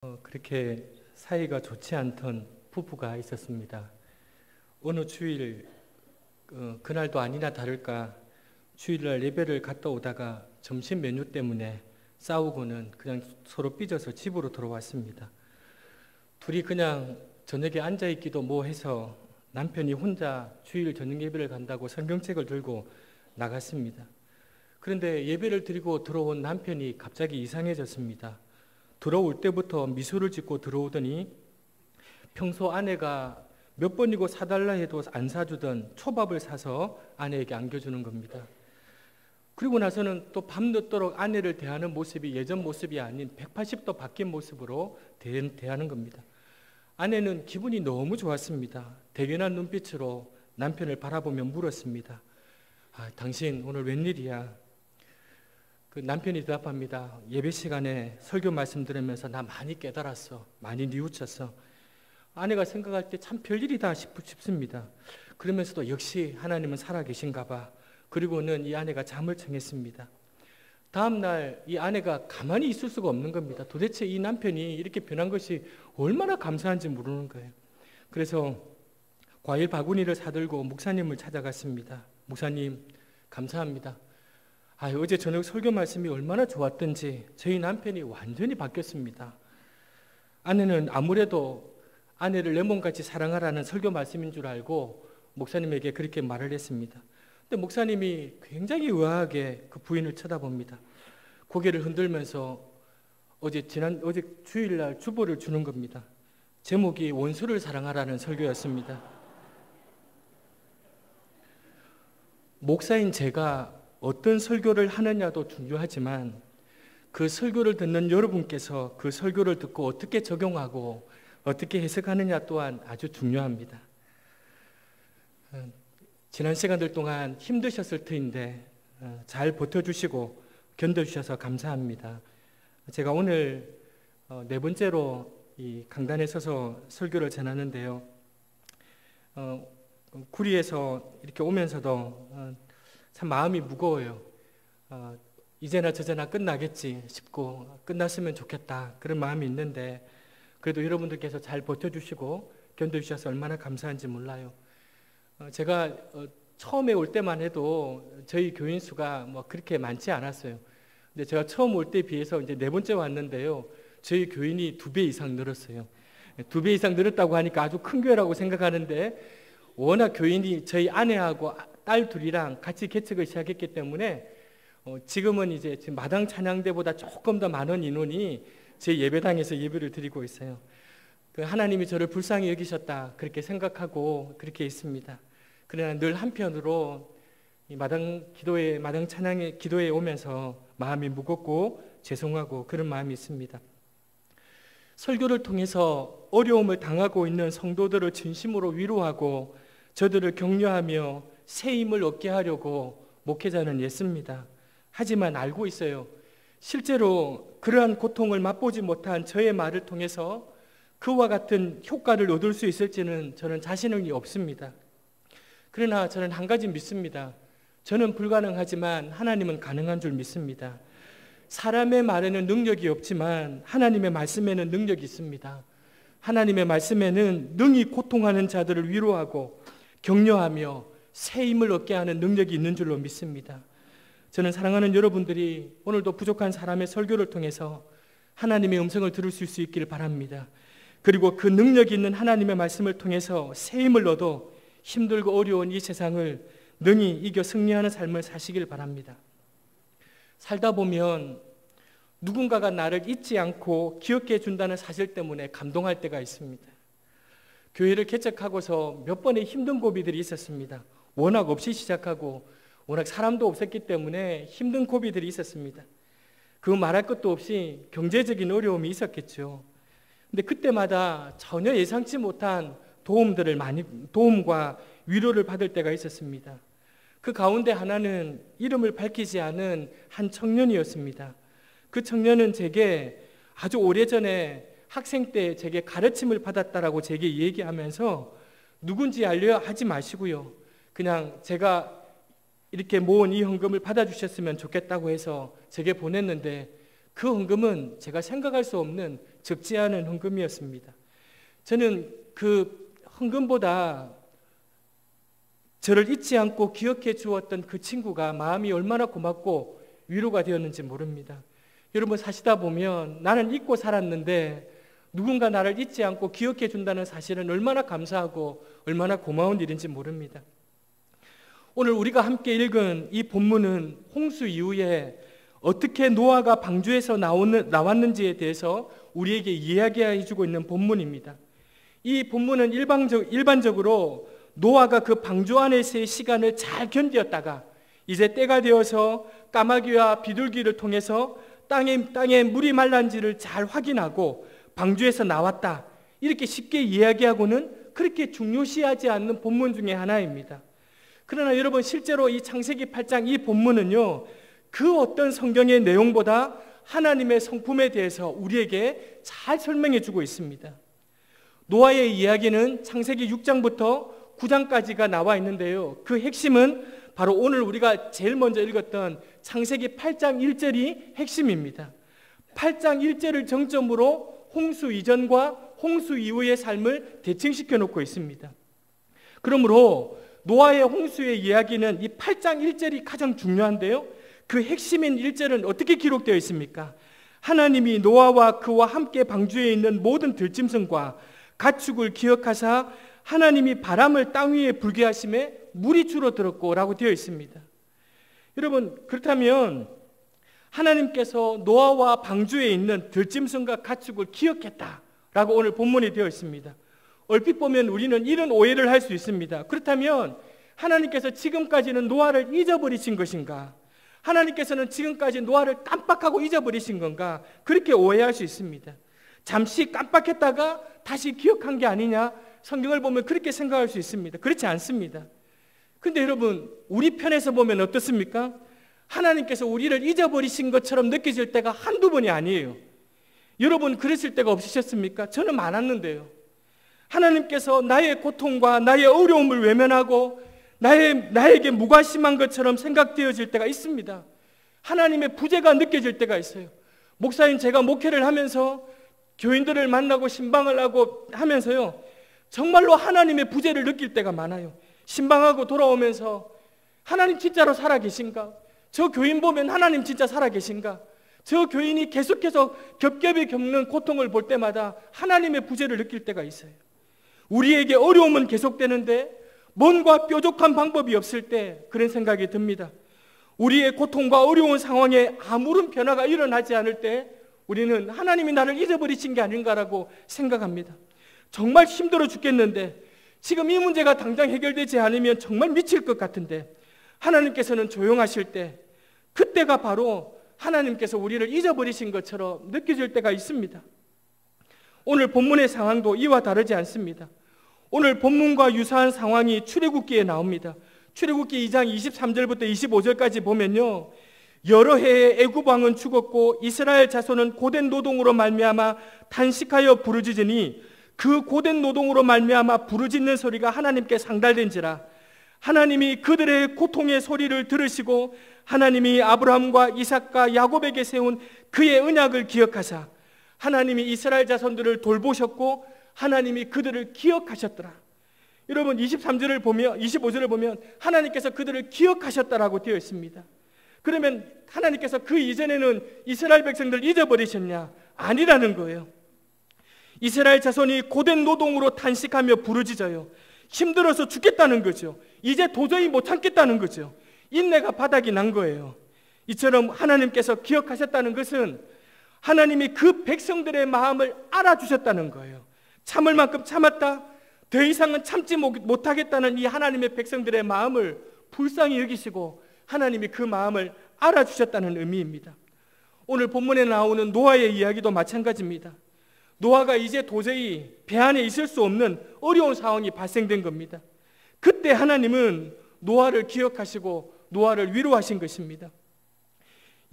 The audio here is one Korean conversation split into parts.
그렇게 사이가 좋지 않던 부부가 있었습니다. 어느 주일 그날도 아니나 다를까 주일날 예배를 갔다 오다가 점심 메뉴 때문에 싸우고는 그냥 서로 삐져서 집으로 돌아왔습니다. 둘이 그냥 저녁에 앉아있기도 뭐해서 남편이 혼자 주일 저녁 예배를 간다고 성경책을 들고 나갔습니다. 그런데 예배를 드리고 들어온 남편이 갑자기 이상해졌습니다. 들어올 때부터 미소를 짓고 들어오더니 평소 아내가 몇 번이고 사달라 해도 안 사주던 초밥을 사서 아내에게 안겨주는 겁니다. 그리고 나서는 또 밤늦도록 아내를 대하는 모습이 예전 모습이 아닌 180도 바뀐 모습으로 대하는 겁니다. 아내는 기분이 너무 좋았습니다. 대견한 눈빛으로 남편을 바라보며 물었습니다. 당신 오늘 웬일이야? 그 남편이 대답합니다. 예배 시간에 설교 말씀 들으면서 나 많이 깨달았어. 많이 뉘우쳤어. 아내가 생각할 때 참 별일이다 싶습니다. 그러면서도 역시 하나님은 살아계신가 봐. 그리고는 이 아내가 잠을 청했습니다. 다음 날 이 아내가 가만히 있을 수가 없는 겁니다. 도대체 이 남편이 이렇게 변한 것이 얼마나 감사한지 모르는 거예요. 그래서 과일 바구니를 사들고 목사님을 찾아갔습니다. 목사님, 감사합니다. 어제 저녁 설교 말씀이 얼마나 좋았던지 저희 남편이 완전히 바뀌었습니다. 아내는 아무래도 아내를 내 몸같이 사랑하라는 설교 말씀인 줄 알고 목사님에게 그렇게 말을 했습니다. 근데 목사님이 굉장히 의아하게 그 부인을 쳐다봅니다. 고개를 흔들면서 어제 주일날 주보를 주는 겁니다. 제목이 원수를 사랑하라는 설교였습니다. 목사인 제가 어떤 설교를 하느냐도 중요하지만 그 설교를 듣는 여러분께서 그 설교를 듣고 어떻게 적용하고 어떻게 해석하느냐 또한 아주 중요합니다. 지난 시간들 동안 힘드셨을 터인데 잘 버텨주시고 견뎌주셔서 감사합니다. 제가 오늘 네 번째로 이 강단에 서서 설교를 전하는데요. 구리에서 이렇게 오면서도 참 마음이 무거워요. 이제나 저제나 끝나겠지 싶고 끝났으면 좋겠다 그런 마음이 있는데 그래도 여러분들께서 잘 버텨주시고 견뎌주셔서 얼마나 감사한지 몰라요. 제가 처음에 올 때만 해도 저희 교인 수가 뭐 그렇게 많지 않았어요. 근데 제가 처음 올 때에 비해서 이제 네 번째 왔는데요. 저희 교인이 2배 이상 늘었어요. 2배 이상 늘었다고 하니까 아주 큰 교회라고 생각하는데 워낙 교인이 저희 아내하고 딸 둘이랑 같이 개척을 시작했기 때문에 지금은 이제 지금 마당 찬양대보다 조금 더 많은 인원이 제 예배당에서 예배를 드리고 있어요. 하나님이 저를 불쌍히 여기셨다 그렇게 생각하고 그렇게 있습니다. 그러나 늘 한편으로 이 마당 찬양의 기도에 오면서 마음이 무겁고 죄송하고 그런 마음이 있습니다. 설교를 통해서 어려움을 당하고 있는 성도들을 진심으로 위로하고 저들을 격려하며 새 힘을 얻게 하려고 목회자는 애씁니다. 하지만 알고 있어요. 실제로 그러한 고통을 맛보지 못한 저의 말을 통해서 그와 같은 효과를 얻을 수 있을지는 저는 자신이 없습니다. 그러나 저는 한 가지 믿습니다. 저는 불가능하지만 하나님은 가능한 줄 믿습니다. 사람의 말에는 능력이 없지만 하나님의 말씀에는 능력이 있습니다. 하나님의 말씀에는 능히 고통하는 자들을 위로하고 격려하며 새 힘을 얻게 하는 능력이 있는 줄로 믿습니다. 저는 사랑하는 여러분들이 오늘도 부족한 사람의 설교를 통해서 하나님의 음성을 들을 수 있기를 바랍니다. 그리고 그 능력이 있는 하나님의 말씀을 통해서 새 힘을 얻어 힘들고 어려운 이 세상을 능히 이겨 승리하는 삶을 사시길 바랍니다. 살다 보면 누군가가 나를 잊지 않고 기억해 준다는 사실 때문에 감동할 때가 있습니다. 교회를 개척하고서 몇 번의 힘든 고비들이 있었습니다. 워낙 없이 시작하고 워낙 사람도 없었기 때문에 힘든 고비들이 있었습니다. 그 말할 것도 없이 경제적인 어려움이 있었겠죠. 근데 그때마다 전혀 예상치 못한 도움과 위로를 받을 때가 있었습니다. 그 가운데 하나는 이름을 밝히지 않은 한 청년이었습니다. 그 청년은 제게 아주 오래전에 학생 때 제게 가르침을 받았다라고 제게 얘기하면서 누군지 알려 하지 마시고요. 그냥 제가 이렇게 모은 이 헌금을 받아주셨으면 좋겠다고 해서 제게 보냈는데 그 헌금은 제가 생각할 수 없는 적지 않은 헌금이었습니다. 저는 그 헌금보다 저를 잊지 않고 기억해 주었던 그 친구가 마음이 얼마나 고맙고 위로가 되었는지 모릅니다. 여러분, 사시다 보면 나는 잊고 살았는데 누군가 나를 잊지 않고 기억해 준다는 사실은 얼마나 감사하고 얼마나 고마운 일인지 모릅니다. 오늘 우리가 함께 읽은 이 본문은 홍수 이후에 어떻게 노아가 방주에서 나왔는지에 대해서 우리에게 이야기해 주고 있는 본문입니다. 이 본문은 일반적으로 노아가 그 방주 안에서의 시간을 잘 견디었다가 이제 때가 되어서 까마귀와 비둘기를 통해서 땅에 물이 말란지를 잘 확인하고 방주에서 나왔다, 이렇게 쉽게 이야기하고는 그렇게 중요시하지 않는 본문 중에 하나입니다. 그러나 여러분, 실제로 이 창세기 8장 이 본문은요, 그 어떤 성경의 내용보다 하나님의 성품에 대해서 우리에게 잘 설명해 주고 있습니다. 노아의 이야기는 창세기 6장부터 9장까지가 나와 있는데요, 그 핵심은 바로 오늘 우리가 제일 먼저 읽었던 창세기 8장 1절이 핵심입니다. 8장 1절을 정점으로 홍수 이전과 홍수 이후의 삶을 대칭시켜 놓고 있습니다. 그러므로 노아의 홍수의 이야기는 이 8장 1절이 가장 중요한데요, 그 핵심인 1절은 어떻게 기록되어 있습니까? 하나님이 노아와 그와 함께 방주에 있는 모든 들짐승과 가축을 기억하사 하나님이 바람을 땅 위에 불게 하심에 물이 줄어들었고 라고 되어 있습니다. 여러분, 그렇다면 하나님께서 노아와 방주에 있는 들짐승과 가축을 기억했다라고 오늘 본문이 되어 있습니다. 얼핏 보면 우리는 이런 오해를 할 수 있습니다. 그렇다면 하나님께서 지금까지는 노아를 잊어버리신 것인가? 하나님께서는 지금까지 노아를 깜빡하고 잊어버리신 건가? 그렇게 오해할 수 있습니다. 잠시 깜빡했다가 다시 기억한 게 아니냐? 성경을 보면 그렇게 생각할 수 있습니다. 그렇지 않습니다. 근데 여러분, 우리 편에서 보면 어떻습니까? 하나님께서 우리를 잊어버리신 것처럼 느껴질 때가 한두 번이 아니에요. 여러분, 그랬을 때가 없으셨습니까? 저는 많았는데요. 하나님께서 나의 고통과 나의 어려움을 외면하고 나에게 무관심한 것처럼 생각되어질 때가 있습니다. 하나님의 부재가 느껴질 때가 있어요. 목사님, 제가 목회를 하면서 교인들을 만나고 신방을 하고 하면서요, 정말로 하나님의 부재를 느낄 때가 많아요. 신방하고 돌아오면서 하나님 진짜로 살아계신가? 저 교인 보면 하나님 진짜 살아계신가? 저 교인이 계속해서 겹겹이 겪는 고통을 볼 때마다 하나님의 부재를 느낄 때가 있어요. 우리에게 어려움은 계속되는데 뭔가 뾰족한 방법이 없을 때 그런 생각이 듭니다. 우리의 고통과 어려운 상황에 아무런 변화가 일어나지 않을 때 우리는 하나님이 나를 잊어버리신 게 아닌가라고 생각합니다. 정말 힘들어 죽겠는데 지금 이 문제가 당장 해결되지 않으면 정말 미칠 것 같은데 하나님께서는 조용하실 때, 그때가 바로 하나님께서 우리를 잊어버리신 것처럼 느껴질 때가 있습니다. 오늘 본문의 상황도 이와 다르지 않습니다. 오늘 본문과 유사한 상황이 출애굽기에 나옵니다. 출애굽기 2장 23절부터 25절까지 보면요, 여러 해의 애굽 왕은 죽었고 이스라엘 자손은 고된 노동으로 말미암아 탄식하여 부르짖으니 그 고된 노동으로 말미암아 부르짖는 소리가 하나님께 상달된지라. 하나님이 그들의 고통의 소리를 들으시고 하나님이 아브라함과 이삭과 야곱에게 세운 그의 언약을 기억하사 하나님이 이스라엘 자손들을 돌보셨고 하나님이 그들을 기억하셨더라. 여러분, 23절을 보면 25절을 보면 하나님께서 그들을 기억하셨다라고 되어 있습니다. 그러면 하나님께서 그 이전에는 이스라엘 백성들을 잊어버리셨냐? 아니라는 거예요. 이스라엘 자손이 고된 노동으로 탄식하며 부르짖어요. 힘들어서 죽겠다는 거죠. 이제 도저히 못 참겠다는 거죠. 인내가 바닥이 난 거예요. 이처럼 하나님께서 기억하셨다는 것은 하나님이 그 백성들의 마음을 알아주셨다는 거예요. 참을 만큼 참았다, 더 이상은 참지 못하겠다는 이 하나님의 백성들의 마음을 불쌍히 여기시고 하나님이 그 마음을 알아주셨다는 의미입니다. 오늘 본문에 나오는 노아의 이야기도 마찬가지입니다. 노아가 이제 도저히 배 안에 있을 수 없는 어려운 상황이 발생된 겁니다. 그때 하나님은 노아를 기억하시고 노아를 위로하신 것입니다.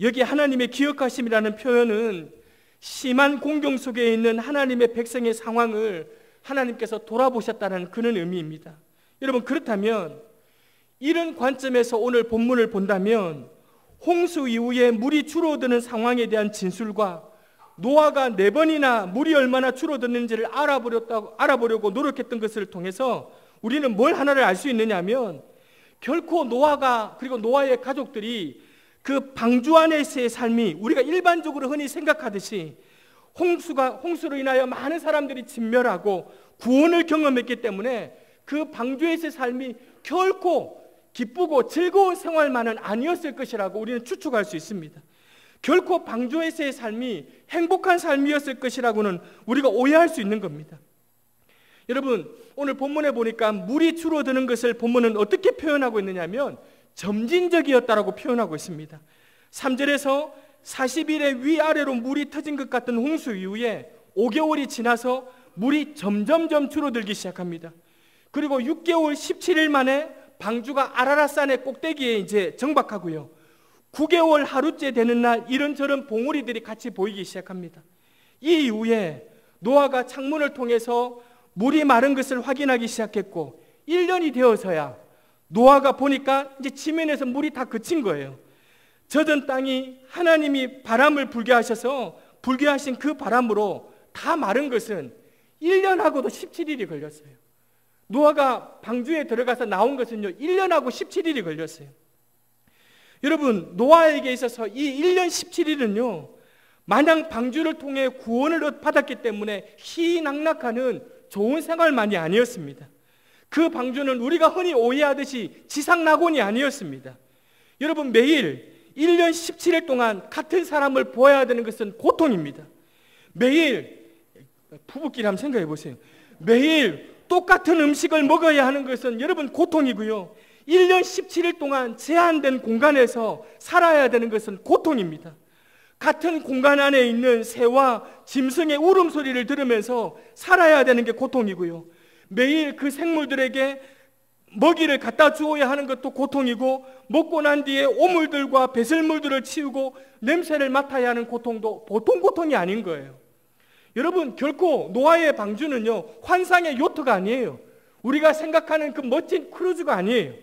여기 하나님의 기억하심이라는 표현은 심한 공경 속에 있는 하나님의 백성의 상황을 하나님께서 돌아보셨다는 그런 의미입니다. 여러분, 그렇다면 이런 관점에서 오늘 본문을 본다면 홍수 이후에 물이 줄어드는 상황에 대한 진술과 노아가 4번이나 물이 얼마나 줄어드는지를 알아보려고 노력했던 것을 통해서 우리는 뭘 하나를 알 수 있느냐 하면, 결코 노아가 그리고 노아의 가족들이 그 방주 안에서의 삶이 우리가 일반적으로 흔히 생각하듯이 홍수로 인하여 많은 사람들이 진멸하고 구원을 경험했기 때문에 그 방주에서의 삶이 결코 기쁘고 즐거운 생활만은 아니었을 것이라고 우리는 추측할 수 있습니다. 결코 방주에서의 삶이 행복한 삶이었을 것이라고는 우리가 오해할 수 있는 겁니다. 여러분, 오늘 본문에 보니까 물이 줄어드는 것을 본문은 어떻게 표현하고 있느냐면 점진적이었다라고 표현하고 있습니다. 3절에서 40일의 위아래로 물이 터진 것 같은 홍수 이후에 5개월이 지나서 물이 점점점 줄어들기 시작합니다. 그리고 6개월 17일 만에 방주가 아라랏산의 꼭대기에 이제 정박하고요. 9개월 하루째 되는 날 이런저런 봉우리들이 같이 보이기 시작합니다. 이 이후에 노아가 창문을 통해서 물이 마른 것을 확인하기 시작했고 1년이 되어서야 노아가 보니까 이제 지면에서 물이 다 그친 거예요. 젖은 땅이 하나님이 바람을 불게 하셔서 불게 하신 그 바람으로 다 마른 것은 1년하고도 17일이 걸렸어요. 노아가 방주에 들어가서 나온 것은요 1년하고 17일이 걸렸어요. 여러분, 노아에게 있어서 이 1년 17일은요 마냥 방주를 통해 구원을 받았기 때문에 희낙낙하는 좋은 생활만이 아니었습니다. 그 방주는 우리가 흔히 오해하듯이 지상낙원이 아니었습니다. 여러분, 매일 1년 17일 동안 같은 사람을 보아야 되는 것은 고통입니다. 매일, 부부끼리 한번 생각해 보세요. 매일 똑같은 음식을 먹어야 하는 것은 여러분 고통이고요. 1년 17일 동안 제한된 공간에서 살아야 되는 것은 고통입니다. 같은 공간 안에 있는 새와 짐승의 울음소리를 들으면서 살아야 되는 게 고통이고요. 매일 그 생물들에게 먹이를 갖다 주어야 하는 것도 고통이고, 먹고 난 뒤에 오물들과 배설물들을 치우고 냄새를 맡아야 하는 고통도 보통 고통이 아닌 거예요. 여러분, 결코 노아의 방주는요 환상의 요트가 아니에요. 우리가 생각하는 그 멋진 크루즈가 아니에요.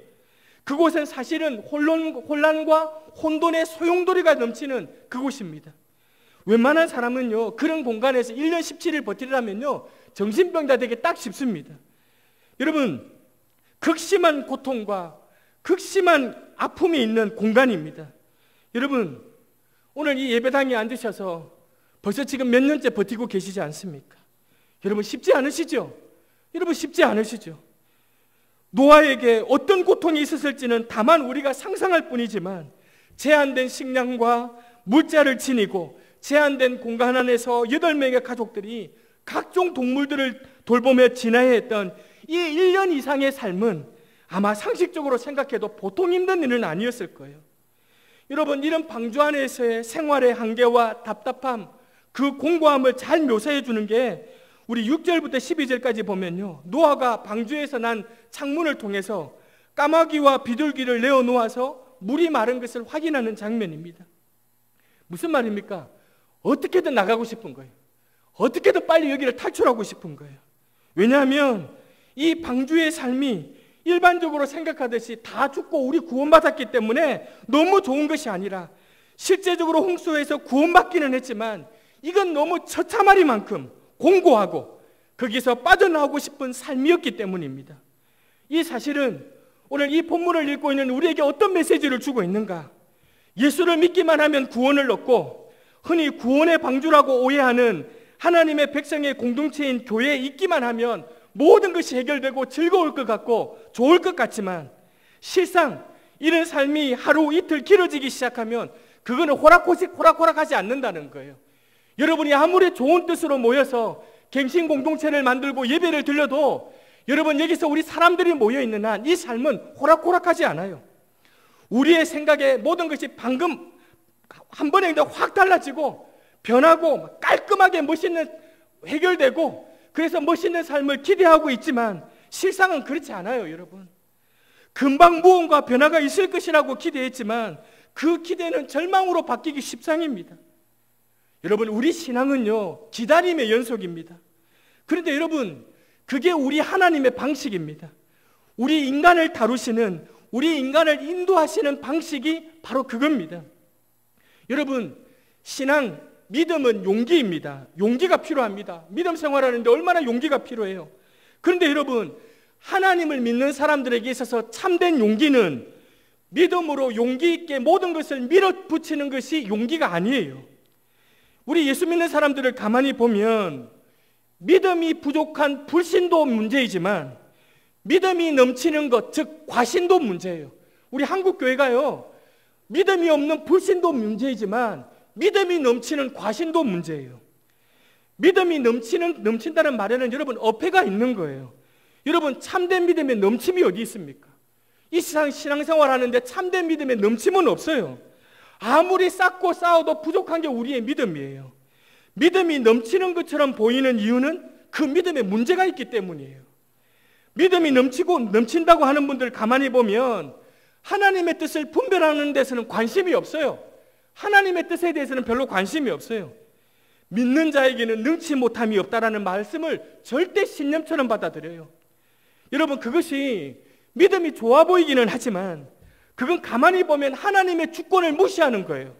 그곳은 사실은 혼란과 혼돈의 소용돌이가 넘치는 그곳입니다. 웬만한 사람은요 그런 공간에서 1년 17일 버티려면요 정신병자 되기 딱 쉽습니다. 여러분, 극심한 고통과 극심한 아픔이 있는 공간입니다. 여러분, 오늘 이 예배당에 앉으셔서 벌써 지금 몇 년째 버티고 계시지 않습니까? 여러분, 쉽지 않으시죠? 여러분, 쉽지 않으시죠? 노아에게 어떤 고통이 있었을지는 다만 우리가 상상할 뿐이지만 제한된 식량과 물자를 지니고 제한된 공간 안에서 8명의 가족들이 각종 동물들을 돌보며 지내야 했던 이 1년 이상의 삶은 아마 상식적으로 생각해도 보통 힘든 일은 아니었을 거예요. 여러분, 이런 방주 안에서의 생활의 한계와 답답함, 그 공고함을 잘 묘사해 주는 게 우리 6절부터 12절까지 보면요 노아가 방주에서 난 창문을 통해서 까마귀와 비둘기를 내어놓아서 물이 마른 것을 확인하는 장면입니다. 무슨 말입니까? 어떻게든 나가고 싶은 거예요. 어떻게든 빨리 여기를 탈출하고 싶은 거예요. 왜냐하면 이 방주의 삶이 일반적으로 생각하듯이 다 죽고 우리 구원받았기 때문에 너무 좋은 것이 아니라 실제적으로 홍수에서 구원받기는 했지만 이건 너무 처참하리만큼 공고하고 거기서 빠져나오고 싶은 삶이었기 때문입니다. 이 사실은 오늘 이 본문을 읽고 있는 우리에게 어떤 메시지를 주고 있는가? 예수를 믿기만 하면 구원을 얻고 흔히 구원의 방주라고 오해하는 하나님의 백성의 공동체인 교회에 있기만 하면 모든 것이 해결되고 즐거울 것 같고 좋을 것 같지만 실상 이런 삶이 하루 이틀 길어지기 시작하면 그거는 호락호락하지 않는다는 거예요. 여러분이 아무리 좋은 뜻으로 모여서 갱신 공동체를 만들고 예배를 드려도 여러분 여기서 우리 사람들이 모여있는 한 이 삶은 호락호락하지 않아요. 우리의 생각에 모든 것이 방금 한 번에 그냥 확 달라지고 변하고 깔끔하게 멋있는 해결되고 그래서 멋있는 삶을 기대하고 있지만 실상은 그렇지 않아요. 여러분, 금방 무언가 변화가 있을 것이라고 기대했지만 그 기대는 절망으로 바뀌기 십상입니다. 여러분, 우리 신앙은요 기다림의 연속입니다. 그런데 여러분, 그게 우리 하나님의 방식입니다. 우리 인간을 다루시는 우리 인간을 인도하시는 방식이 바로 그겁니다. 여러분, 신앙, 믿음은 용기입니다. 용기가 필요합니다. 믿음 생활하는데 얼마나 용기가 필요해요. 그런데 여러분, 하나님을 믿는 사람들에게 있어서 참된 용기는 믿음으로 용기 있게 모든 것을 밀어붙이는 것이 용기가 아니에요. 우리 예수 믿는 사람들을 가만히 보면 믿음이 부족한 불신도 문제이지만 믿음이 넘치는 것, 즉 과신도 문제예요. 우리 한국 교회가요, 믿음이 없는 불신도 문제이지만 믿음이 넘치는 과신도 문제예요. 믿음이 넘친다는 말에는 여러분 어폐가 있는 거예요. 여러분, 참된 믿음의 넘침이 어디 있습니까? 이 세상 신앙생활 하는데 참된 믿음의 넘침은 없어요. 아무리 쌓고 쌓아도 부족한 게 우리의 믿음이에요. 믿음이 넘치는 것처럼 보이는 이유는 그 믿음에 문제가 있기 때문이에요. 믿음이 넘친다고 하는 분들 가만히 보면 하나님의 뜻을 분별하는 데서는 관심이 없어요. 하나님의 뜻에 대해서는 별로 관심이 없어요. 믿는 자에게는 능치 못함이 없다라는 말씀을 절대 신념처럼 받아들여요. 여러분, 그것이 믿음이 좋아 보이기는 하지만 그건 가만히 보면 하나님의 주권을 무시하는 거예요.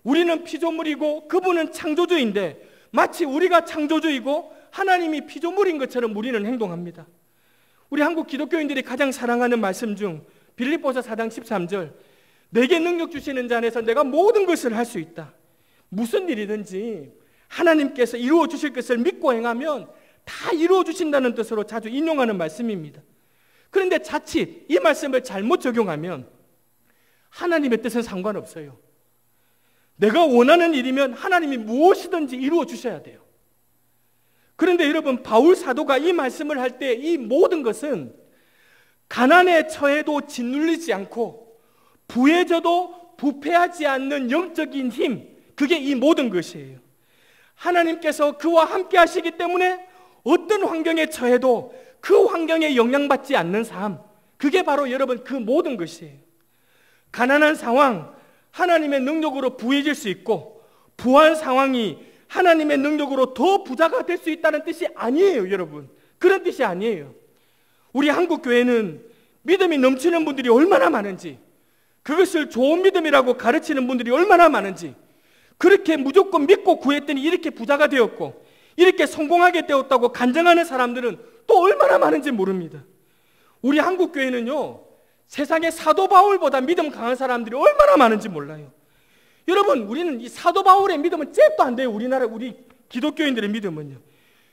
우리는 피조물이고 그분은 창조주인데 마치 우리가 창조주이고 하나님이 피조물인 것처럼 우리는 행동합니다. 우리 한국 기독교인들이 가장 사랑하는 말씀 중 빌립보서 4장 13절, 내게 능력 주시는 자 안에서 내가 모든 것을 할 수 있다. 무슨 일이든지 하나님께서 이루어 주실 것을 믿고 행하면 다 이루어 주신다는 뜻으로 자주 인용하는 말씀입니다. 그런데 자칫 이 말씀을 잘못 적용하면 하나님의 뜻은 상관없어요. 내가 원하는 일이면 하나님이 무엇이든지 이루어 주셔야 돼요. 그런데 여러분, 바울 사도가 이 말씀을 할 때 이 모든 것은 가난에 처해도 짓눌리지 않고 부해져도 부패하지 않는 영적인 힘, 그게 이 모든 것이에요. 하나님께서 그와 함께 하시기 때문에 어떤 환경에 처해도 그 환경에 영향받지 않는 삶, 그게 바로 여러분 그 모든 것이에요. 가난한 상황, 하나님의 능력으로 부해질 수 있고 부한 상황이 하나님의 능력으로 더 부자가 될 수 있다는 뜻이 아니에요, 여러분. 그런 뜻이 아니에요. 우리 한국 교회는 믿음이 넘치는 분들이 얼마나 많은지, 그것을 좋은 믿음이라고 가르치는 분들이 얼마나 많은지, 그렇게 무조건 믿고 구했더니 이렇게 부자가 되었고 이렇게 성공하게 되었다고 간증하는 사람들은 또 얼마나 많은지 모릅니다. 우리 한국 교회는요, 세상에 사도 바울보다 믿음 강한 사람들이 얼마나 많은지 몰라요. 여러분, 우리는 이 사도 바울의 믿음은 잽도 안 돼요. 우리 기독교인들의 믿음은요.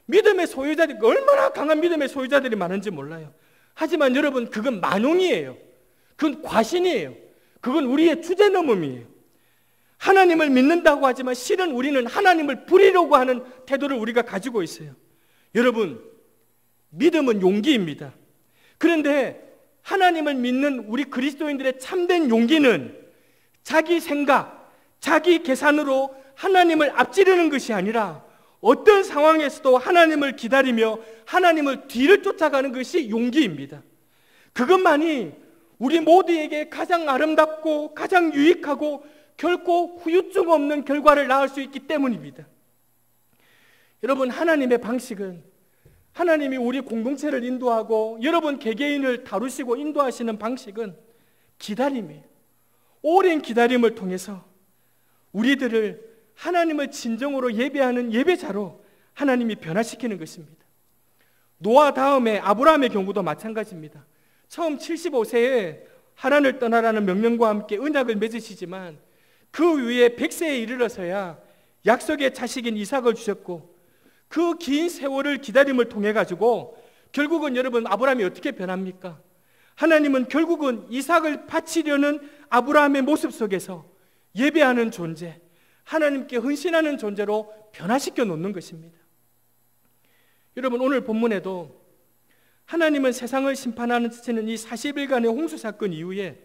믿음의 소유자들이 얼마나 강한 믿음의 소유자들이 많은지 몰라요. 하지만 여러분, 그건 만용이에요. 그건 과신이에요. 그건 우리의 주제넘음이에요. 하나님을 믿는다고 하지만 실은 우리는 하나님을 부리려고 하는 태도를 우리가 가지고 있어요. 여러분, 믿음은 용기입니다. 그런데 하나님을 믿는 우리 그리스도인들의 참된 용기는 자기 생각, 자기 계산으로 하나님을 앞지르는 것이 아니라 어떤 상황에서도 하나님을 기다리며 하나님을 뒤를 쫓아가는 것이 용기입니다. 그것만이 우리 모두에게 가장 아름답고 가장 유익하고 결코 후유증 없는 결과를 낳을 수 있기 때문입니다. 여러분, 하나님의 방식은, 하나님이 우리 공동체를 인도하고 여러분 개개인을 다루시고 인도하시는 방식은 기다림이에요. 오랜 기다림을 통해서 우리들을 하나님을 진정으로 예배하는 예배자로 하나님이 변화시키는 것입니다. 노아 다음에 아브라함의 경우도 마찬가지입니다. 처음 75세에 하란을 떠나라는 명령과 함께 언약을 맺으시지만 그 위에 100세에 이르러서야 약속의 자식인 이삭을 주셨고, 그 긴 세월을 기다림을 통해 가지고 결국은 여러분 아브라함이 어떻게 변합니까? 하나님은 결국은 이삭을 바치려는 아브라함의 모습 속에서 예배하는 존재, 하나님께 헌신하는 존재로 변화시켜 놓는 것입니다. 여러분, 오늘 본문에도 하나님은 세상을 심판하는 이 40일간의 홍수 사건 이후에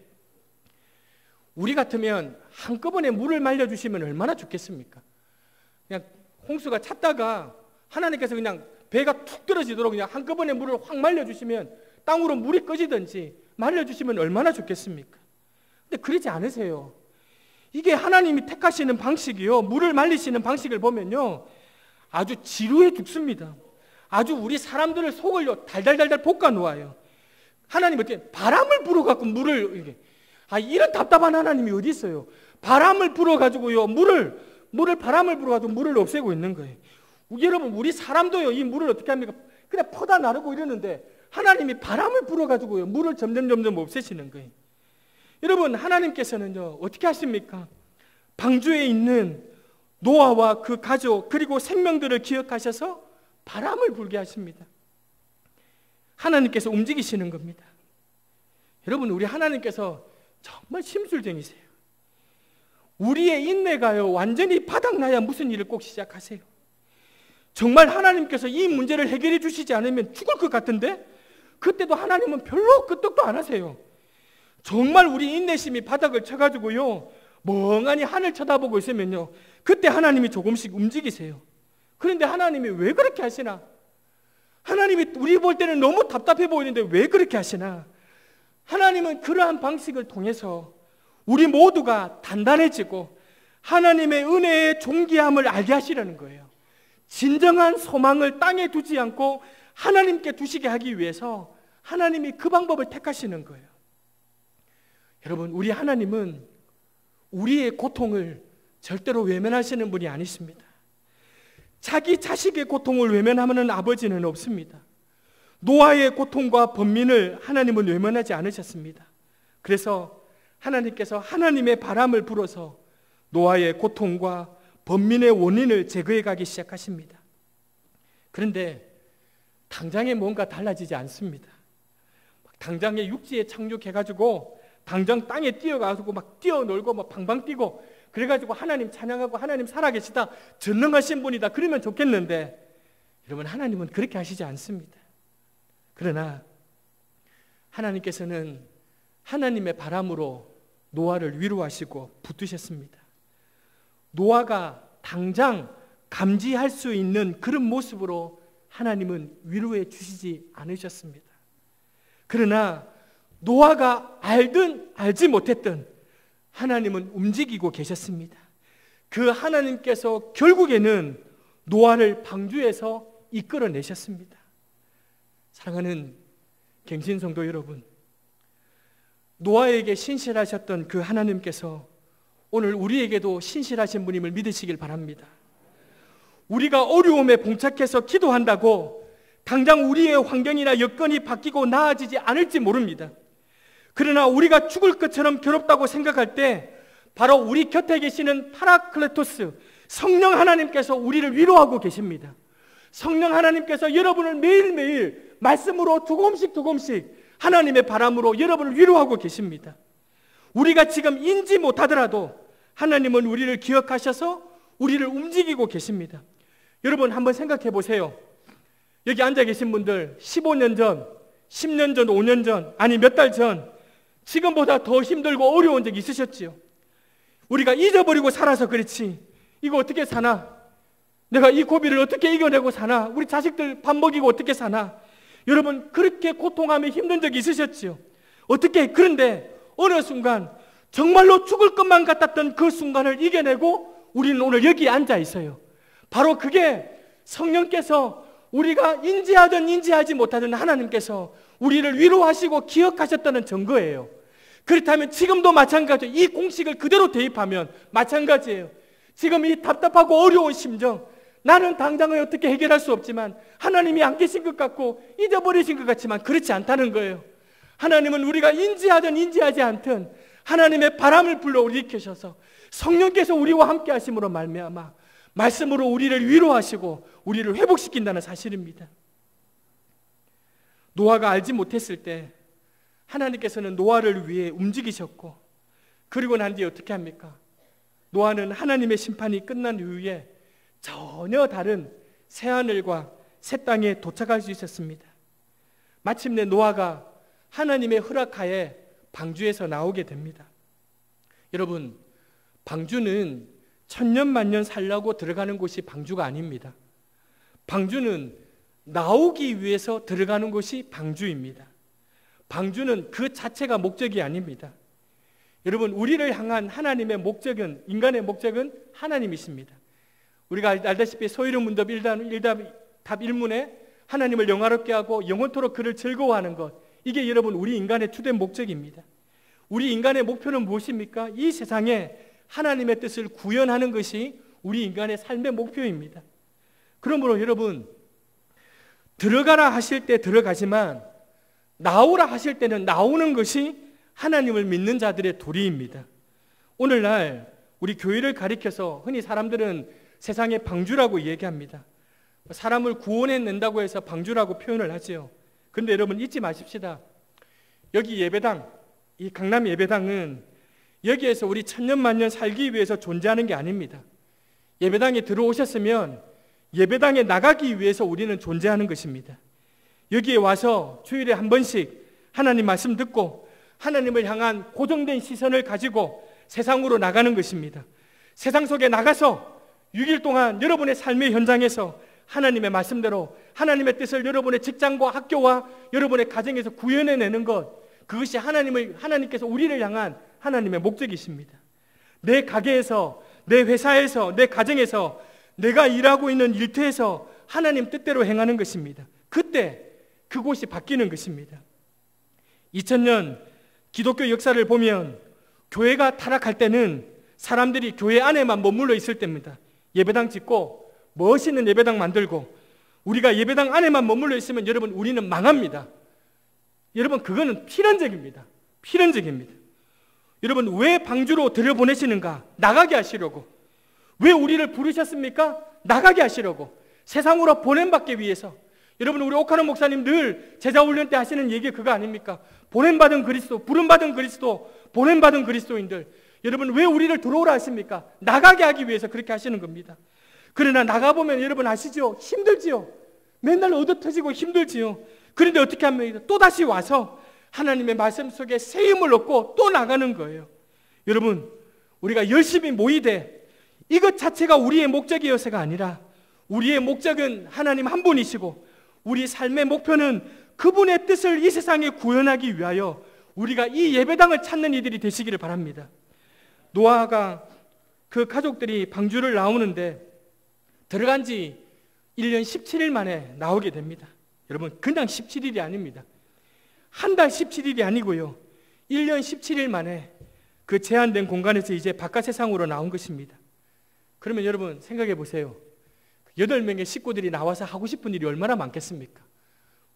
우리 같으면 한꺼번에 물을 말려주시면 얼마나 좋겠습니까? 그냥 홍수가 찼다가 하나님께서 그냥 배가 툭 떨어지도록 그냥 한꺼번에 물을 확 말려주시면 땅으로 물이 꺼지든지 말려주시면 얼마나 좋겠습니까? 근데 그러지 않으세요. 이게 하나님이 택하시는 방식이요, 물을 말리시는 방식을 보면요, 아주 지루해 죽습니다. 아주 우리 사람들을 속을 달달달달 볶아 놓아요. 하나님 어떻게 바람을 불어갖고 물을 이렇게, 이런 답답한 하나님이 어디 있어요? 바람을 불어가지고요 바람을 불어가지고 물을 없애고 있는 거예요. 여러분, 우리 사람도요 이 물을 어떻게 합니까? 그냥 퍼다 나르고 이러는데 하나님이 바람을 불어가지고요 물을 점점 없애시는 거예요. 여러분, 하나님께서는요 어떻게 하십니까? 방주에 있는 노아와 그 가족 그리고 생명들을 기억하셔서 바람을 불게 하십니다. 하나님께서 움직이시는 겁니다. 여러분, 우리 하나님께서 정말 심술쟁이세요. 우리의 인내가요 완전히 바닥나야 무슨 일을 꼭 시작하세요. 정말 하나님께서 이 문제를 해결해 주시지 않으면 죽을 것 같은데 그때도 하나님은 별로 끄떡도 안 하세요. 정말 우리 인내심이 바닥을 쳐가지고요 멍하니 하늘 쳐다보고 있으면요 그때 하나님이 조금씩 움직이세요. 그런데 하나님이 왜 그렇게 하시나? 하나님이 우리 볼 때는 너무 답답해 보이는데 왜 그렇게 하시나? 하나님은 그러한 방식을 통해서 우리 모두가 단단해지고 하나님의 은혜의 존귀함을 알게 하시려는 거예요. 진정한 소망을 땅에 두지 않고 하나님께 두시게 하기 위해서 하나님이 그 방법을 택하시는 거예요. 여러분, 우리 하나님은 우리의 고통을 절대로 외면하시는 분이 아니십니다. 자기 자식의 고통을 외면하는 아버지는 없습니다. 노아의 고통과 번민을 하나님은 외면하지 않으셨습니다. 그래서 하나님께서 하나님의 바람을 불어서 노아의 고통과 번민의 원인을 제거해 가기 시작하십니다. 그런데 당장에 뭔가 달라지지 않습니다. 당장에 육지에 착륙해가지고 당장 땅에 뛰어가지고 막 뛰어놀고 막 방방 뛰고 그래가지고 하나님 찬양하고 하나님 살아계시다, 전능하신 분이다 그러면 좋겠는데 여러분, 하나님은 그렇게 하시지 않습니다. 그러나 하나님께서는 하나님의 바람으로 노아를 위로하시고 붙드셨습니다. 노아가 당장 감지할 수 있는 그런 모습으로 하나님은 위로해 주시지 않으셨습니다. 그러나 노아가 알든 알지 못했든 하나님은 움직이고 계셨습니다. 그 하나님께서 결국에는 노아를 방주에서 이끌어내셨습니다. 사랑하는 갱신성도 여러분, 노아에게 신실하셨던 그 하나님께서 오늘 우리에게도 신실하신 분임을 믿으시길 바랍니다. 우리가 어려움에 봉착해서 기도한다고 당장 우리의 환경이나 여건이 바뀌고 나아지지 않을지 모릅니다. 그러나 우리가 죽을 것처럼 괴롭다고 생각할 때 바로 우리 곁에 계시는 파라클레토스 성령 하나님께서 우리를 위로하고 계십니다. 성령 하나님께서 여러분을 매일매일 말씀으로 조금씩 하나님의 바람으로 여러분을 위로하고 계십니다. 우리가 지금 인지 못하더라도 하나님은 우리를 기억하셔서 우리를 움직이고 계십니다. 여러분, 한번 생각해 보세요. 여기 앉아 계신 분들 15년 전, 10년 전, 5년 전, 아니 몇 달 전 지금보다 더 힘들고 어려운 적 있으셨지요? 우리가 잊어버리고 살아서 그렇지 이거 어떻게 사나? 내가 이 고비를 어떻게 이겨내고 사나? 우리 자식들 밥 먹이고 어떻게 사나? 여러분, 그렇게 고통하며 힘든 적이 있으셨지요? 어떻게? 그런데 어느 순간 정말로 죽을 것만 같았던 그 순간을 이겨내고 우리는 오늘 여기 앉아 있어요. 바로 그게 성령께서 우리가 인지하든 인지하지 못하든 하나님께서 우리를 위로하시고 기억하셨다는 증거예요. 그렇다면 지금도 마찬가지예요. 이 공식을 그대로 대입하면 마찬가지예요. 지금 이 답답하고 어려운 심정, 나는 당장에 어떻게 해결할 수 없지만 하나님이 안 계신 것 같고 잊어버리신 것 같지만 그렇지 않다는 거예요. 하나님은 우리가 인지하든 인지하지 않든 하나님의 바람을 불러 우리 일으키셔서 성령께서 우리와 함께 하심으로 말미암아 말씀으로 우리를 위로하시고 우리를 회복시킨다는 사실입니다. 노아가 알지 못했을 때 하나님께서는 노아를 위해 움직이셨고, 그리고 난 뒤에 어떻게 합니까? 노아는 하나님의 심판이 끝난 이후에 전혀 다른 새하늘과 새 땅에 도착할 수 있었습니다. 마침내 노아가 하나님의 허락하에 방주에서 나오게 됩니다. 여러분, 방주는 천년만년 살려고 들어가는 곳이 방주가 아닙니다. 방주는 나오기 위해서 들어가는 곳이 방주입니다. 방주는 그 자체가 목적이 아닙니다. 여러분, 우리를 향한 하나님의 목적은, 인간의 목적은 하나님이십니다. 우리가 알다시피 소위름 문답 답 1문에 하나님을 영화롭게 하고 영원토록 그를 즐거워하는 것, 이게 여러분 우리 인간의 주된 목적입니다. 우리 인간의 목표는 무엇입니까? 이 세상에 하나님의 뜻을 구현하는 것이 우리 인간의 삶의 목표입니다. 그러므로 여러분, 들어가라 하실 때 들어가지만 나오라 하실 때는 나오는 것이 하나님을 믿는 자들의 도리입니다. 오늘날 우리 교회를 가리켜서 흔히 사람들은 세상의 방주라고 얘기합니다. 사람을 구원해낸다고 해서 방주라고 표현을 하지요. 그런데 여러분 잊지 마십시다. 여기 예배당, 이 강남 예배당은 여기에서 우리 천년만년 살기 위해서 존재하는 게 아닙니다. 예배당에 들어오셨으면 예배당에 나가기 위해서 우리는 존재하는 것입니다. 여기에 와서 주일에 한 번씩 하나님 말씀 듣고 하나님을 향한 고정된 시선을 가지고 세상으로 나가는 것입니다. 세상 속에 나가서 6일 동안 여러분의 삶의 현장에서 하나님의 말씀대로 하나님의 뜻을 여러분의 직장과 학교와 여러분의 가정에서 구현해내는 것, 그것이 하나님께서 우리를 향한 하나님의 목적이십니다. 내 가게에서, 내 회사에서, 내 가정에서, 내가 일하고 있는 일터에서 하나님 뜻대로 행하는 것입니다. 그때 그곳이 바뀌는 것입니다. 2000년 기독교 역사를 보면 교회가 타락할 때는 사람들이 교회 안에만 머물러 있을 때입니다. 예배당 짓고 멋있는 예배당 만들고 우리가 예배당 안에만 머물러 있으면 여러분 우리는 망합니다. 여러분 그거는 필연적입니다. 필연적입니다. 여러분 왜 방주로 들여보내시는가? 나가게 하시려고. 왜 우리를 부르셨습니까? 나가게 하시려고. 세상으로 보냄받기 위해서. 여러분 우리 옥하는 목사님 늘 제자훈련 때 하시는 얘기 그거 아닙니까? 보냄받은 그리스도, 부름받은 그리스도, 보냄받은 그리스도인들, 여러분 왜 우리를 들어오라 하십니까? 나가게 하기 위해서 그렇게 하시는 겁니다. 그러나 나가보면 여러분 아시죠? 힘들지요. 맨날 얻어터지고 힘들지요. 그런데 어떻게 합니까? 또다시 와서 하나님의 말씀 속에 새 힘을 얻고 또 나가는 거예요. 여러분 우리가 열심히 모이되 이것 자체가 우리의 목적이어서가 아니라 우리의 목적은 하나님 한 분이시고 우리 삶의 목표는 그분의 뜻을 이 세상에 구현하기 위하여 우리가 이 예배당을 찾는 이들이 되시기를 바랍니다. 노아가 그 가족들이 방주를 나오는데 들어간 지 1년 17일 만에 나오게 됩니다. 여러분 그냥 17일이 아닙니다. 한 달 17일이 아니고요. 1년 17일 만에 그 제한된 공간에서 이제 바깥 세상으로 나온 것입니다. 그러면 여러분 생각해 보세요. 8명의 식구들이 나와서 하고 싶은 일이 얼마나 많겠습니까?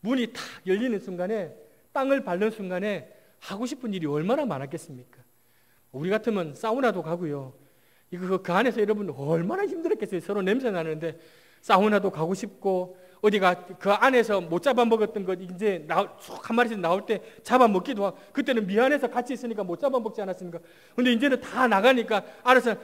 문이 탁 열리는 순간에, 땅을 밟는 순간에 하고 싶은 일이 얼마나 많았겠습니까? 우리 같으면 사우나도 가고요. 그 안에서 여러분 얼마나 힘들었겠어요. 서로 냄새 나는데 사우나도 가고 싶고 어디가 그 안에서 못 잡아먹었던 것 이제 한 마리씩 나올 때 잡아먹기도 하고, 그때는 미안해서 같이 있으니까 못 잡아먹지 않았습니까? 근데 이제는 다 나가니까 알아서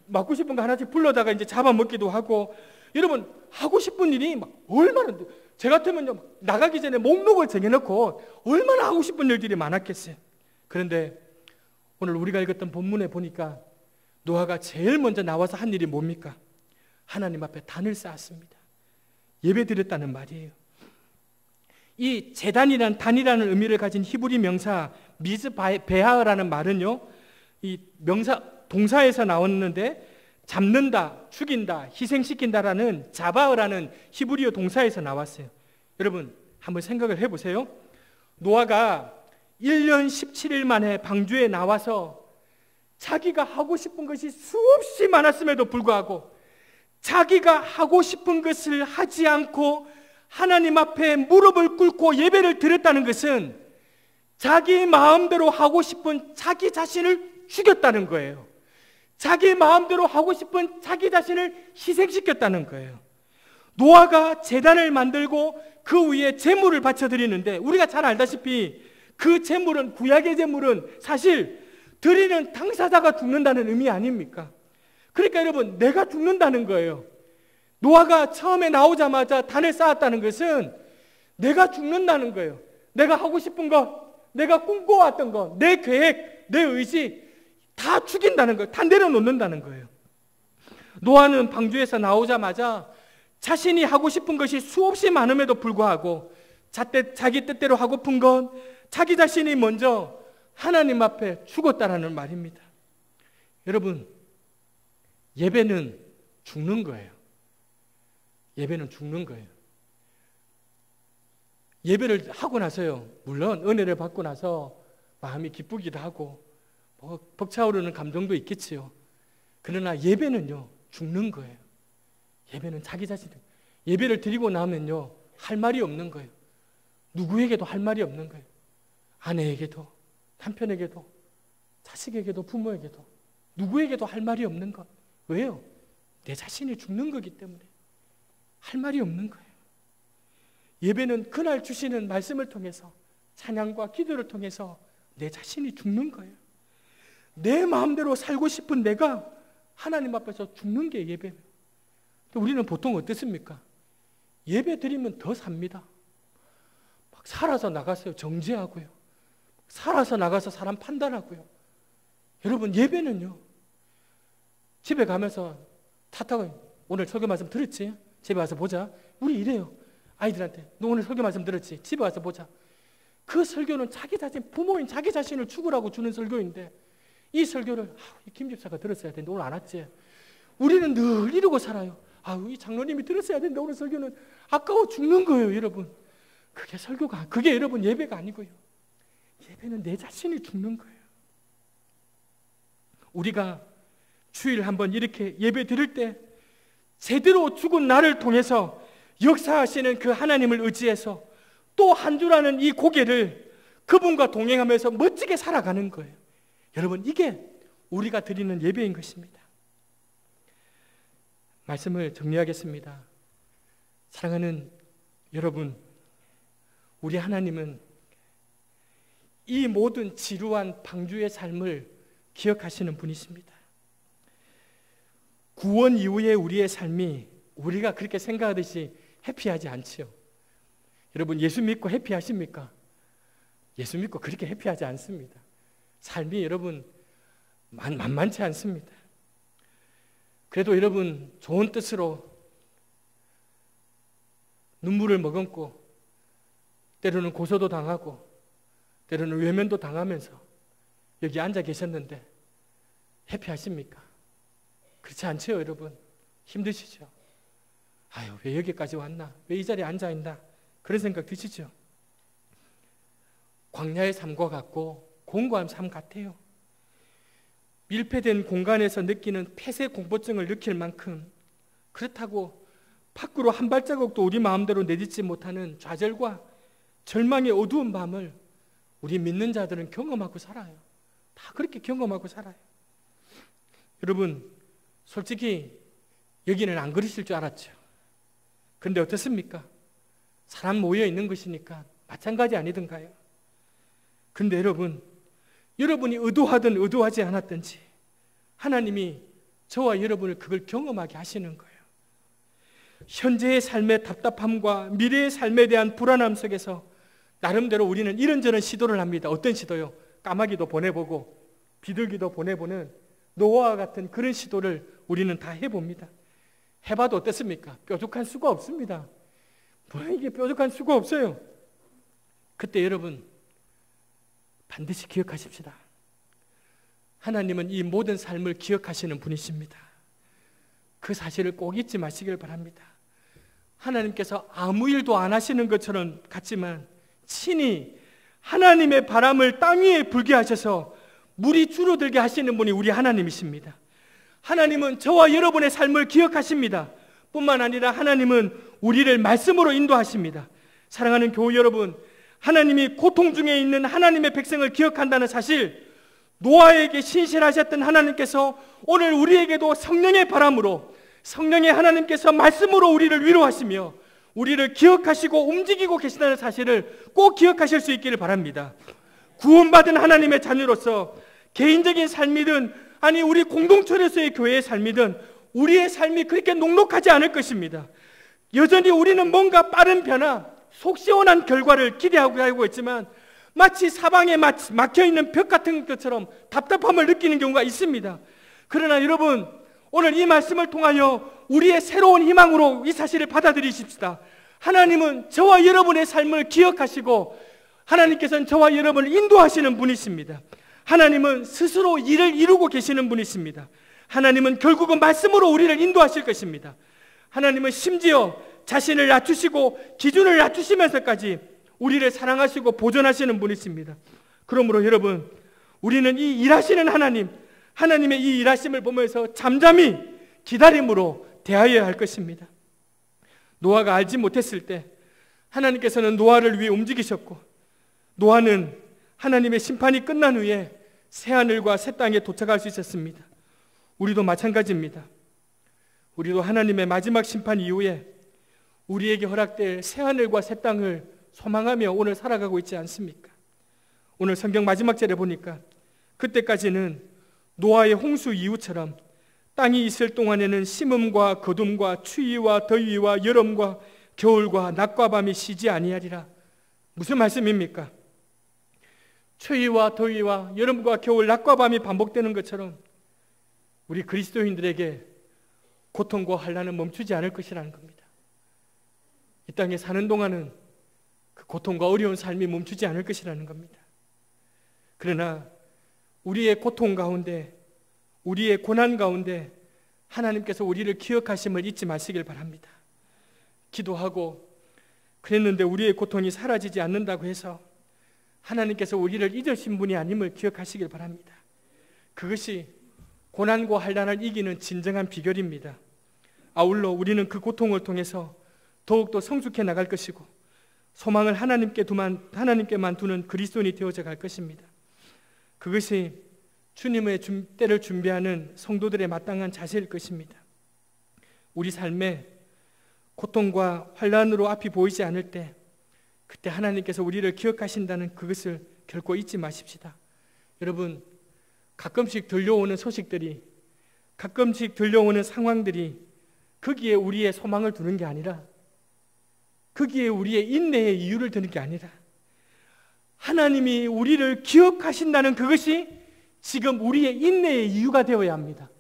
먹고 싶은 거 하나씩 불러다가 이제 잡아먹기도 하고, 여러분 하고 싶은 일이 막 얼마나, 제 같으면 나가기 전에 목록을 정해놓고 얼마나 하고 싶은 일들이 많았겠어요. 그런데 오늘 우리가 읽었던 본문에 보니까 노아가 제일 먼저 나와서 한 일이 뭡니까? 하나님 앞에 단을 쌓았습니다. 예배 드렸다는 말이에요. 이 제단이란 단이라는 의미를 가진 히브리 명사 미즈베하라는 말은요, 이 명사 동사에서 나왔는데 잡는다, 죽인다, 희생시킨다라는 자바흐라는 히브리어 동사에서 나왔어요. 여러분 한번 생각을 해보세요. 노아가 1년 17일 만에 방주에 나와서 자기가 하고 싶은 것이 수없이 많았음에도 불구하고 자기가 하고 싶은 것을 하지 않고 하나님 앞에 무릎을 꿇고 예배를 드렸다는 것은 자기 마음대로 하고 싶은 자기 자신을 죽였다는 거예요. 자기 마음대로 하고 싶은 자기 자신을 희생시켰다는 거예요. 노아가 제단을 만들고 그 위에 제물을 바쳐드리는데, 우리가 잘 알다시피 그 제물은, 구약의 제물은 사실 드리는 당사자가 죽는다는 의미 아닙니까? 그러니까 여러분 내가 죽는다는 거예요. 노아가 처음에 나오자마자 단을 쌓았다는 것은 내가 죽는다는 거예요. 내가 하고 싶은 것, 내가 꿈꿔왔던 것, 내 계획, 내 의지 다 죽인다는 거예요. 다 내려놓는다는 거예요. 노아는 방주에서 나오자마자 자신이 하고 싶은 것이 수없이 많음에도 불구하고 자기 뜻대로 하고픈 건 자기 자신이 먼저 하나님 앞에 죽었다라는 말입니다. 여러분 예배는 죽는 거예요. 예배는 죽는 거예요. 예배를 하고 나서요, 물론 은혜를 받고 나서 마음이 기쁘기도 하고 뭐 벅차오르는 감동도 있겠지요. 그러나 예배는요, 죽는 거예요. 예배는 자기 자신, 예배를 드리고 나면요, 할 말이 없는 거예요. 누구에게도 할 말이 없는 거예요. 아내에게도, 남편에게도, 자식에게도, 부모에게도, 누구에게도 할 말이 없는 것. 왜요? 내 자신이 죽는 거기 때문에 할 말이 없는 거예요. 예배는 그날 주시는 말씀을 통해서, 찬양과 기도를 통해서 내 자신이 죽는 거예요. 내 마음대로 살고 싶은 내가 하나님 앞에서 죽는 게 예배예요. 우리는 보통 어떻습니까? 예배 드리면 더 삽니다. 막 살아서 나가서요, 정죄하고요, 살아서 나가서 사람 판단하고요. 여러분, 예배는요, 집에 가면서 탓하고, 오늘 설교 말씀 들었지? 집에 와서 보자. 우리 이래요. 아이들한테, 너 오늘 설교 말씀 들었지? 집에 와서 보자. 그 설교는 자기 자신, 부모인 자기 자신을 죽으라고 주는 설교인데, 이 설교를 이 김 집사가 들었어야 되는데 오늘 안 왔지. 우리는 늘 이러고 살아요. 이 장로님이 들었어야 되는데 오늘 설교는 아까워 죽는 거예요, 여러분. 그게 설교가, 그게 여러분 예배가 아니고요. 예배는 내 자신이 죽는 거예요. 우리가 주일 한번 이렇게 예배 드릴 때 제대로 죽은 나를 통해서 역사하시는 그 하나님을 의지해서 또 한 주라는 이 고개를 그분과 동행하면서 멋지게 살아가는 거예요. 여러분, 이게 우리가 드리는 예배인 것입니다. 말씀을 정리하겠습니다. 사랑하는 여러분, 우리 하나님은 이 모든 지루한 방주의 삶을 기억하시는 분이십니다. 구원 이후의 우리의 삶이 우리가 그렇게 생각하듯이 해피하지 않지요. 여러분, 예수 믿고 해피하십니까? 예수 믿고 그렇게 해피하지 않습니다. 삶이 여러분 만만치 않습니다. 그래도 여러분, 좋은 뜻으로 눈물을 머금고 때로는 고소도 당하고 때로는 외면도 당하면서 여기 앉아 계셨는데 해피하십니까? 그렇지 않죠, 여러분? 힘드시죠? 왜 여기까지 왔나? 왜 이 자리에 앉아 있나? 그런 생각 드시죠? 광야의 삶과 같고 공고한 삶 같아요. 밀폐된 공간에서 느끼는 폐쇄 공포증을 느낄 만큼, 그렇다고 밖으로 한 발자국도 우리 마음대로 내딛지 못하는 좌절과 절망의 어두운 밤을 우리 믿는 자들은 경험하고 살아요. 다 그렇게 경험하고 살아요. 여러분, 솔직히 여기는 안 그러실 줄 알았죠. 그런데 어떻습니까? 사람 모여 있는 것이니까 마찬가지 아니던가요? 그런데 여러분이 의도하든 의도하지 않았든지 하나님이 저와 여러분을 그걸 경험하게 하시는 거예요. 현재의 삶의 답답함과 미래의 삶에 대한 불안함 속에서 나름대로 우리는 이런저런 시도를 합니다. 어떤 시도요? 까마귀도 보내보고 비둘기도 보내보는 노아와 같은 그런 시도를 우리는 다 해봅니다. 해봐도 어떻습니까? 뾰족한 수가 없습니다. 이게 뾰족한 수가 없어요. 그때 여러분 반드시 기억하십시다. 하나님은 이 모든 삶을 기억하시는 분이십니다. 그 사실을 꼭 잊지 마시길 바랍니다. 하나님께서 아무 일도 안 하시는 것처럼 같지만 친히 하나님의 바람을 땅 위에 불게 하셔서 물이 줄어들게 하시는 분이 우리 하나님이십니다. 하나님은 저와 여러분의 삶을 기억하십니다. 뿐만 아니라 하나님은 우리를 말씀으로 인도하십니다. 사랑하는 교우 여러분, 하나님이 고통 중에 있는 하나님의 백성을 기억한다는 사실, 노아에게 신실하셨던 하나님께서 오늘 우리에게도 성령의 바람으로, 성령의 하나님께서 말씀으로 우리를 위로하시며 우리를 기억하시고 움직이고 계시다는 사실을 꼭 기억하실 수 있기를 바랍니다. 구원받은 하나님의 자녀로서 개인적인 삶이든 아니 우리 공동체로서의 교회의 삶이든 우리의 삶이 그렇게 녹록하지 않을 것입니다. 여전히 우리는 뭔가 빠른 변화, 속 시원한 결과를 기대하고 있지만 마치 사방에 막혀있는 벽 같은 것처럼 답답함을 느끼는 경우가 있습니다. 그러나 여러분, 오늘 이 말씀을 통하여 우리의 새로운 희망으로 이 사실을 받아들이십시다. 하나님은 저와 여러분의 삶을 기억하시고 하나님께서는 저와 여러분을 인도하시는 분이십니다. 하나님은 스스로 일을 이루고 계시는 분이십니다. 하나님은 결국은 말씀으로 우리를 인도하실 것입니다. 하나님은 심지어 자신을 낮추시고 기준을 낮추시면서까지 우리를 사랑하시고 보존하시는 분이십니다. 그러므로 여러분, 우리는 이 일하시는 하나님의 이 일하심을 보면서 잠잠히 기다림으로 대하여야 할 것입니다. 노아가 알지 못했을 때 하나님께서는 노아를 위해 움직이셨고, 노아는 하나님의 심판이 끝난 후에 새하늘과 새 땅에 도착할 수 있었습니다. 우리도 마찬가지입니다. 우리도 하나님의 마지막 심판 이후에 우리에게 허락될 새하늘과 새 땅을 소망하며 오늘 살아가고 있지 않습니까? 오늘 성경 마지막 절에 보니까 그때까지는 노아의 홍수 이후처럼 땅이 있을 동안에는 심음과 거둠과 추위와 더위와 여름과 겨울과 낮과 밤이 쉬지 아니하리라. 무슨 말씀입니까? 추위와 더위와 여름과 겨울, 낮과 밤이 반복되는 것처럼 우리 그리스도인들에게 고통과 환난은 멈추지 않을 것이라는 겁니다. 이 땅에 사는 동안은 그 고통과 어려운 삶이 멈추지 않을 것이라는 겁니다. 그러나 우리의 고통 가운데, 우리의 고난 가운데 하나님께서 우리를 기억하심을 잊지 마시길 바랍니다. 기도하고 그랬는데 우리의 고통이 사라지지 않는다고 해서 하나님께서 우리를 잊으신 분이 아님을 기억하시길 바랍니다. 그것이 고난과 환난을 이기는 진정한 비결입니다. 아울러 우리는 그 고통을 통해서 더욱더 성숙해 나갈 것이고 소망을 하나님께만 두는 그리스도인이 되어져 갈 것입니다. 그것이 주님의 때를 준비하는 성도들의 마땅한 자세일 것입니다. 우리 삶에 고통과 환난으로 앞이 보이지 않을 때, 그때 하나님께서 우리를 기억하신다는 그것을 결코 잊지 마십시다. 여러분, 가끔씩 들려오는 소식들이, 가끔씩 들려오는 상황들이 거기에 우리의 소망을 두는 게 아니라, 거기에 우리의 인내의 이유를 두는 게 아니라 하나님이 우리를 기억하신다는 그것이 지금 우리의 인내의 이유가 되어야 합니다.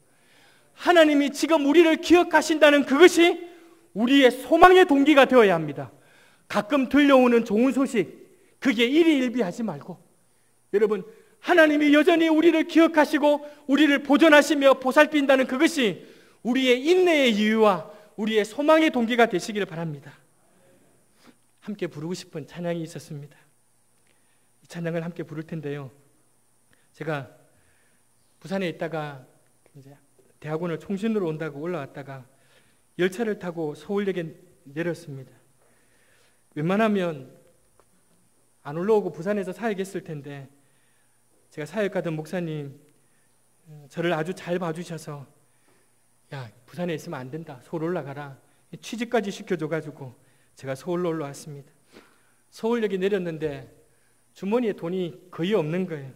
하나님이 지금 우리를 기억하신다는 그것이 우리의 소망의 동기가 되어야 합니다. 가끔 들려오는 좋은 소식, 그게 일희일비하지 말고, 여러분, 하나님이 여전히 우리를 기억하시고 우리를 보존하시며 보살핀다는 그것이 우리의 인내의 이유와 우리의 소망의 동기가 되시기를 바랍니다. 함께 부르고 싶은 찬양이 있었습니다. 이 찬양을 함께 부를 텐데요, 제가 부산에 있다가 이제 대학원을 총신으로 온다고 올라왔다가 열차를 타고 서울역에 내렸습니다. 웬만하면 안 올라오고 부산에서 사역했을 텐데 제가 사역하던 목사님 저를 아주 잘 봐주셔서, 야, 부산에 있으면 안 된다, 서울 올라가라, 취직까지 시켜줘가지고 제가 서울로 올라왔습니다. 서울역에 내렸는데 주머니에 돈이 거의 없는 거예요.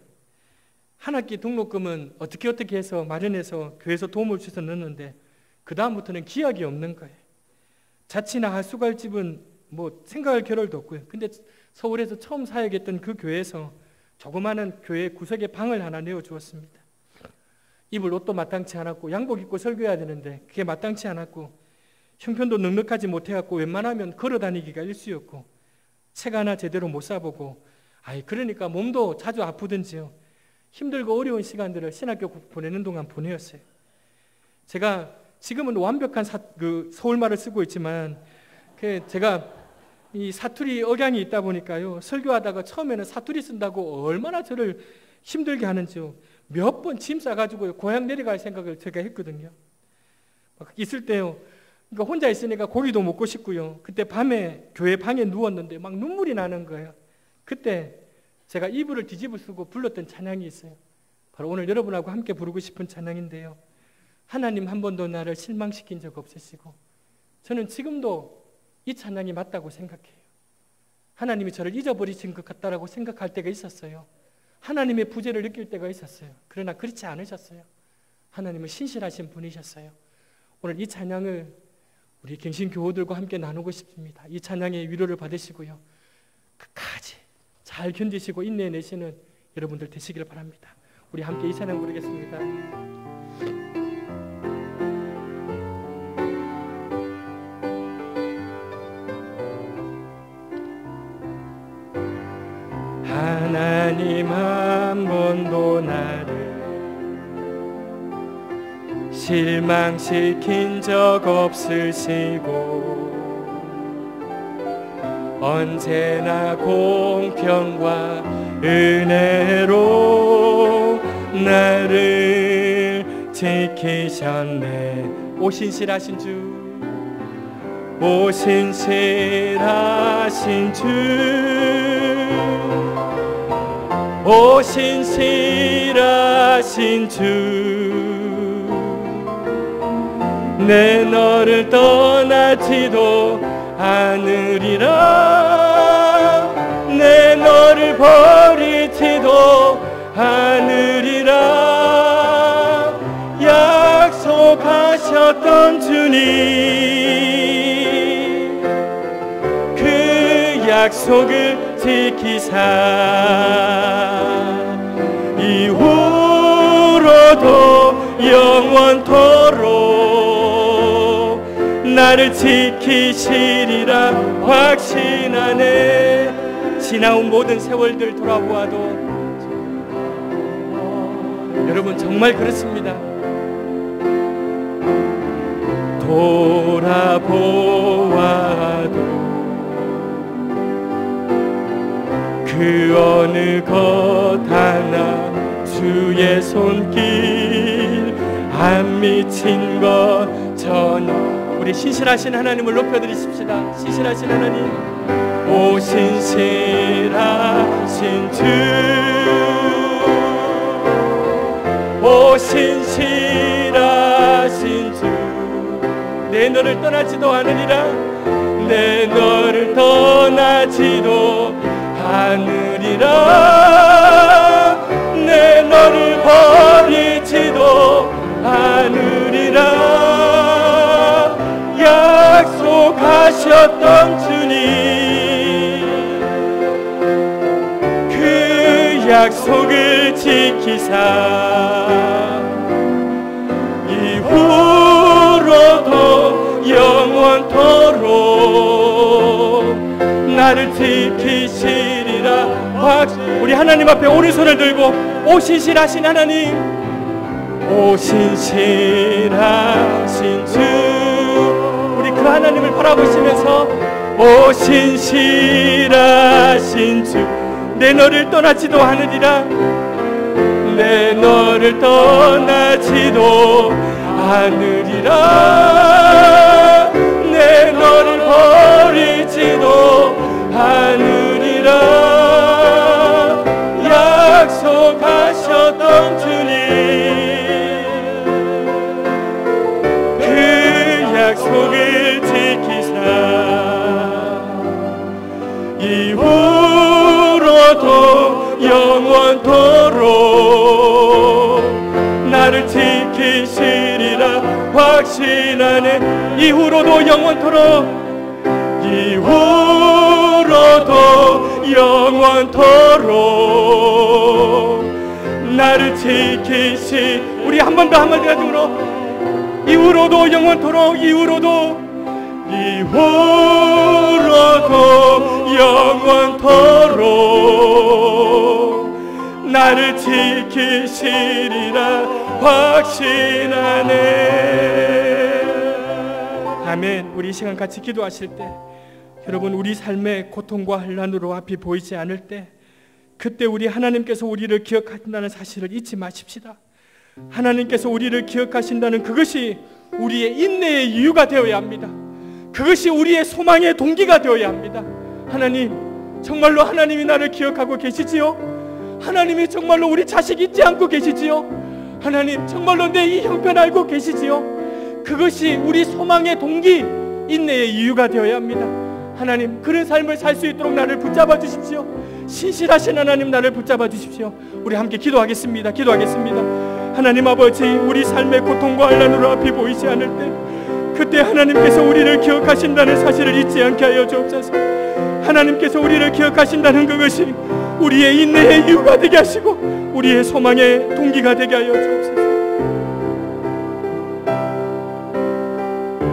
한 학기 등록금은 어떻게 해서 마련해서 교회에서 도움을 주셔서 넣었는데 그 다음부터는 기약이 없는 거예요. 자취나 하수갈집은 뭐 생각할 겨를도 없고요. 근데 서울에서 처음 사역했던 그 교회에서 조그마한 교회 구석에 방을 하나 내어주었습니다. 입을 옷도 마땅치 않았고 양복 입고 설교해야 되는데 그게 마땅치 않았고 형편도 넉넉하지 못해갖고 웬만하면 걸어다니기가 일쑤였고 책 하나 제대로 못 사보고, 그러니까 몸도 자주 아프든지요, 힘들고 어려운 시간들을 신학교 보내는 동안 보내었어요. 제가 지금은 완벽한 서울말을 쓰고 있지만 제가 이 사투리 억양이 있다 보니까요, 설교하다가 처음에는 사투리 쓴다고 얼마나 저를 힘들게 하는지요, 몇 번 짐 싸가지고 고향 내려갈 생각을 제가 했거든요. 막 있을 때요, 그러니까 혼자 있으니까 고기도 먹고 싶고요, 그때 밤에 교회 방에 누웠는데 막 눈물이 나는 거예요. 그때 제가 이불을 뒤집어 쓰고 불렀던 찬양이 있어요. 바로 오늘 여러분하고 함께 부르고 싶은 찬양인데요, 하나님 한 번도 나를 실망시킨 적 없으시고, 저는 지금도 이 찬양이 맞다고 생각해요. 하나님이 저를 잊어버리신 것 같다라고 생각할 때가 있었어요. 하나님의 부재를 느낄 때가 있었어요. 그러나 그렇지 않으셨어요. 하나님은 신실하신 분이셨어요. 오늘 이 찬양을 우리 갱신교우들과 함께 나누고 싶습니다. 이 찬양의 위로를 받으시고요, 끝까지 잘 견디시고 인내내시는 여러분들 되시기를 바랍니다. 우리 함께 이 찬양 부르겠습니다. 하나님 한 번도 나를 실망시킨 적 없으시고 언제나 공평과 은혜로 나를 지키셨네. 오 신실하신 주, 오 신실하신 주, 오 신실하신 주, 내 너를 떠나지도 않으리라, 내 너를 버리지도 않으리라. 약속하셨던 주님, 그 약속을 지키사 이후로도 영원토록 나를 지키시리라 확신하네. 지나온 모든 세월들 돌아보아도 여러분 정말 그렇습니다. 돌아보아도 그 어느 것 하나 주의 손길 안 미친 것 전혀. 우리 신실하신 하나님을 높여드리십시다. 신실하신 하나님, 오 신실하신 주, 오 신실하신 주, 내 너를 떠나지도 않으리라, 내 너를 떠나지도 않으리라, 내 너를 버리지도 않으리라. 약속하셨던 주님, 그 약속을 지키사 이후로도 영원토록 나를 지키시리라. 우리 하나님 앞에 오른손을 들고 오 신실하신 하나님, 오 신실하신 주, 우리 그 하나님을 바라보시면서 오 신실하신 주, 내 너를 떠나지도 않으리라, 내 너를 떠나지도 않으리라, 내 너를 버리지도 않으리라. 약속하셨던 주님, 그 약속을 지키사 이후로도 영원토록 나를 지키시리라 확신하네. 이후로도 영원토록, 이후로도 영원토록 나를 지키시. 우리 한 번 더 한마디 가지고 이후로도 영원토록, 이후로도 영원토록 나를 지키시리라 확신하네. 아멘. 우리 이 시간 같이 기도하실 때 여러분, 우리 삶의 고통과 환난으로 앞이 보이지 않을 때 그때 우리 하나님께서 우리를 기억하신다는 사실을 잊지 마십시다. 하나님께서 우리를 기억하신다는 그것이 우리의 인내의 이유가 되어야 합니다. 그것이 우리의 소망의 동기가 되어야 합니다. 하나님, 정말로 하나님이 나를 기억하고 계시지요? 하나님이 정말로 우리 자식 잊지 않고 계시지요? 하나님, 정말로 내 이 형편 알고 계시지요? 그것이 우리 소망의 동기, 인내의 이유가 되어야 합니다. 하나님, 그런 삶을 살 수 있도록 나를 붙잡아 주십시오. 신실하신 하나님, 나를 붙잡아 주십시오. 우리 함께 기도하겠습니다. 하나님 아버지, 우리 삶의 고통과 환난으로 앞이 보이지 않을 때 그때 하나님께서 우리를 기억하신다는 사실을 잊지 않게 하여 주옵소서. 하나님께서 우리를 기억하신다는 그것이 우리의 인내의 이유가 되게 하시고 우리의 소망의 동기가 되게 하여 주옵소서.